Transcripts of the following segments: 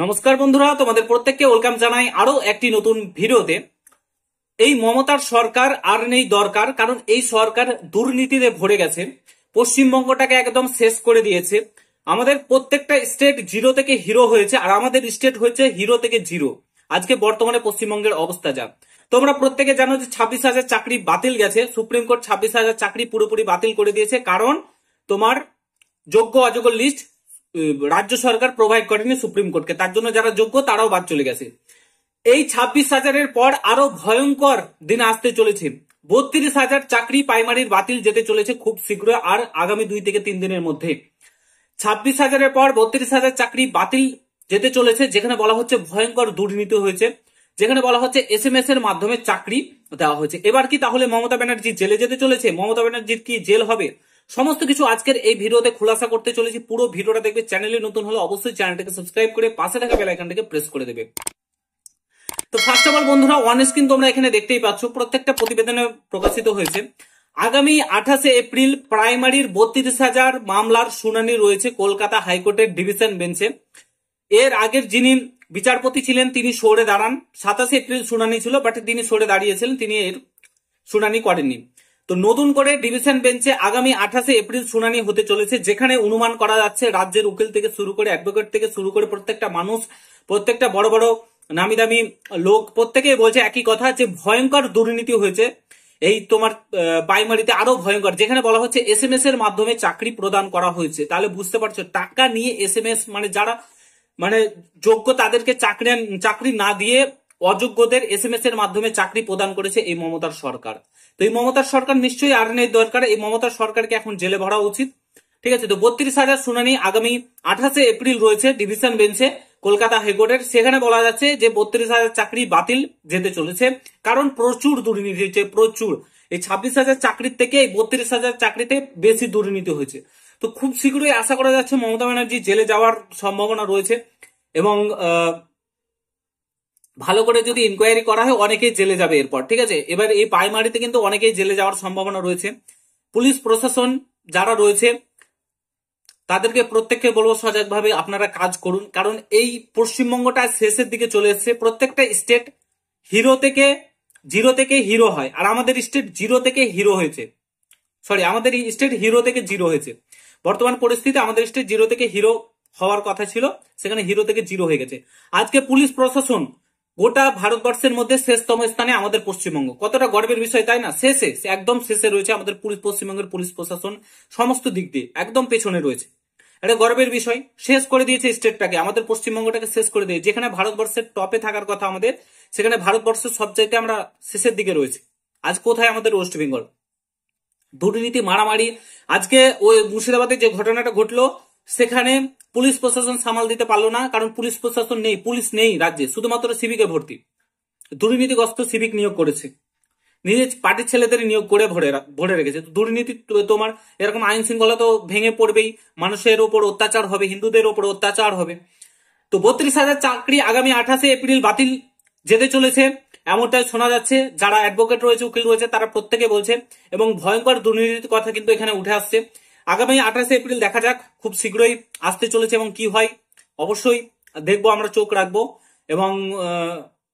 নমস্কার বন্ধুরা, তোমাদের প্রত্যেককে ওয়েলকাম জানাই আরো একটি নতুন ভিডিওতে। এই মমতার সরকার আর নেই দরকার, কারণ এই সরকার দুর্নীতিতে ভরে গেছে। পশ্চিমবঙ্গটাকে একদম শেষ করে দিয়েছে। আমাদের প্রত্যেকটা স্টেট জিরো থেকে হিরো হয়েছে, আর আমাদের স্টেট হয়েছে হিরো থেকে জিরো। আজকে বর্তমানে পশ্চিমবঙ্গের অবস্থা যা, তোমরা প্রত্যেকে জানো যে 26,000 চাকরি বাতিল গেছে। সুপ্রিম কোর্ট 26,000 চাকরি পুরোপুরি বাতিল করে দিয়েছে, কারণ তোমার যোগ্য অযোগ্য লিস্ট রাজ্য সরকার প্রোভাইড করেনি সুপ্রিম কোর্টকে। তার জন্য যারা যোগ্য তারাও বাদ চলে গেছে। এই 26,000-এর পর আরো ভয়ঙ্কর দিন আসতে চলেছে। 32,000 চাকরি প্রাইমারির বাতিল যেতে চলেছে খুব শীঘ্র, আর আগামী 2 থেকে 3 দিনের মধ্যে। 26,000-এর পর 32,000 চাকরি বাতিল যেতে চলেছে, যেখানে বলা হচ্ছে ভয়ঙ্কর দুর্নীতি হয়েছে, যেখানে বলা হচ্ছে SMS এর মাধ্যমে চাকরি দেওয়া হয়েছে। এবার কি তাহলে মমতা ব্যানার্জি জেলে যেতে চলেছে? মমতা ব্যানার্জির কি জেল হবে? সমস্ত কিছু আজকের এই ভিডিওতে খোলাসা করতে চলেছি। পুরো ভিডিওটা দেখবে। চ্যানেলে নতুন হলে অবশ্যই চ্যানেলটাকে সাবস্ক্রাইব করে পাশে থাকা বেল আইকনটাকে প্রেস করে দেবে। তো ফার্স্ট অফ অল বন্ধুরা, অন স্ক্রিন তোমরা এখানে দেখতেই পাচ্ছ, প্রত্যেকটা প্রতিবেদনে প্রকাশিত হয়েছে। আগামী 28 এপ্রিল প্রাইমারির 32,000 মামলার শুনানি রয়েছে কলকাতা হাইকোর্টের ডিভিশন বেঞ্চে। এর আগের যিনি বিচারপতি ছিলেন তিনি সরে দাঁড়ান। 27 এপ্রিল শুনানি ছিল, বাট তিনি সরে দাঁড়িয়েছিলেন, তিনি এর শুনানি করেননি। তো নতুন করে ডিভিশন বেঞ্চে আগামী 28 এপ্রিল শুনানি হতে চলেছে, যেখানে অনুমান করা যাচ্ছে রাজ্যের উকিল থেকে শুরু করে অ্যাডভোকেট থেকে শুরু করে প্রত্যেকটা মানুষ, প্রত্যেকটা বড় বড় নামি দামি লোক প্রত্যেকেই বলছে একই কথা, যে ভয়ঙ্কর দুর্নীতি হয়েছে এই তোমার প্রাইমারিতে, আরো ভয়ঙ্কর। যেখানে বলা হচ্ছে SMS এর মাধ্যমে চাকরি প্রদান করা হয়েছে। তাহলে বুঝতে পারছো, টাকা নিয়ে SMS, মানে যারা মানে যোগ্য তাদেরকে চাকরি না দিয়ে অযোগ্যদের SMS এর মাধ্যমে চাকরি প্রদান করেছে এই মমতার সরকার। তো এই মমতার সরকার নিশ্চয়ই আর নেই দরকার। এই মমতার সরকারকে এখন জেলে ভরা উচিত। ঠিক আছে, তো 32,000 শুনানি আগামী 28 এপ্রিল রয়েছে ডিভিশন বেঞ্চে কলকাতা হাইকোর্টের। সেখানে বলা যাচ্ছে যে 32,000 চাকরি বাতিল যেতে চলেছে, কারণ প্রচুর দুর্নীতি হয়েছে, প্রচুর। এই 26,000 চাকরির থেকে এই 32,000 চাকরিতে বেশি দুর্নীতি হয়েছে। তো খুব শীঘ্রই আশা করা যাচ্ছে মমতা ব্যানার্জি জেলে যাওয়ার সম্ভাবনা রয়েছে, এবং ভালো করে যদি ইনকোয়ারি করা হয় অনেকেই জেলে যাবে এরপর। ঠিক আছে, এবার এই প্রাইমারিতে কিন্তু অনেকেই জেলে যাওয়ার সম্ভাবনা রয়েছে। পুলিশ প্রশাসন যারা রয়েছে তাদেরকে প্রত্যেককে বলবো সজাগভাবে আপনারা কাজ করুন, কারণ এই পশ্চিমবঙ্গটা শেষের দিকে চলে এসেছে। প্রত্যেকটা স্টেট জিরো থেকে হিরো হয়, আর আমাদের স্টেট জিরো থেকে হিরো হয়েছে। আমাদের স্টেট হিরো থেকে জিরো হয়েছে। বর্তমান পরিস্থিতি আমাদের স্টেট জিরো থেকে হিরো হওয়ার কথা ছিল, সেখানে হিরো থেকে জিরো হয়ে গেছে। আজকে পুলিশ প্রশাসন গোটা ভারতবর্ষের মধ্যে শেষতম স্থানে আমাদের পশ্চিমবঙ্গ। কতটা গর্বের বিষয়, তাই না? শেষে, একদম শেষে রয়েছে আমাদের পশ্চিমবঙ্গের পুলিশ প্রশাসন, সমস্ত দিক দিয়ে একদম পেছনে রয়েছে। এটা গর্বের বিষয়। শেষ করে দিয়েছে স্টেটটাকে, আমাদের পশ্চিমবঙ্গটাকে শেষ করে দিয়েছে। যেখানে ভারতবর্ষের টপে থাকার কথা আমাদের, সেখানে ভারতবর্ষের সবচাইতে আমরা শেষের দিকে রয়েছে। আজ কোথায় আমাদের ওয়েস্ট বেঙ্গল? দুর্নীতি, মারামারি। আজকে ওই মুর্শিদাবাদে যে ঘটনাটা ঘটলো, সেখানে পুলিশ প্রশাসন সামাল দিতে পারলো না, কারণ পুলিশ প্রশাসন নেই, পুলিশ নেই রাজ্যে, শুধুমাত্র সিভিকে ভর্তি। দুর্নীতিগ্রস্ত সিভিক নিয়োগ করেছে, নিজের পার্টির ছেলেদের নিয়োগ করে ভরে রেখেছে। দুর্নীতি তোমার এরকম আইন শৃঙ্খলা তো ভেঙে পড়বেই, মানুষের ওপর অত্যাচার হবে, হিন্দুদের ওপর অত্যাচার হবে। তো 32,000 চাকরি আগামী 28 এপ্রিল বাতিল যেতে চলেছে, এমনটাই শোনা যাচ্ছে। যারা অ্যাডভোকেট রয়েছে, উকিল রয়েছে, তারা প্রত্যেকে বলছে, এবং ভয়ঙ্কর দুর্নীতির কথা কিন্তু এখানে উঠে আসছে। আগামী 28 এপ্রিল দেখা যাক, খুব শীঘ্রই আসতে চলেছে, এবং কি হয় অবশ্যই দেখবো, আমরা চোখ রাখবো। এবং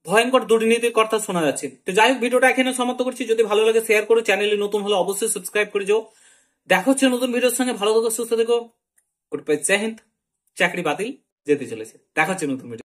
ভয়ঙ্কর দুর্নীতির কথা শোনা যাচ্ছে। তো যাই হোক, ভিডিওটা এখানে সমাপ্ত করছি। যদি ভালো লাগে শেয়ার করো, চ্যানেলে নতুন হলে অবশ্যই সাবস্ক্রাইব করে যাও। দেখা হচ্ছে নতুন ভিডিওর সঙ্গে। ভালো থেকো, সুস্থ থেকো। গুড বাই, জয় হিন্দ। চাকরি বাতিল যেতে চলেছে, দেখা হচ্ছে নতুন ভিডিও।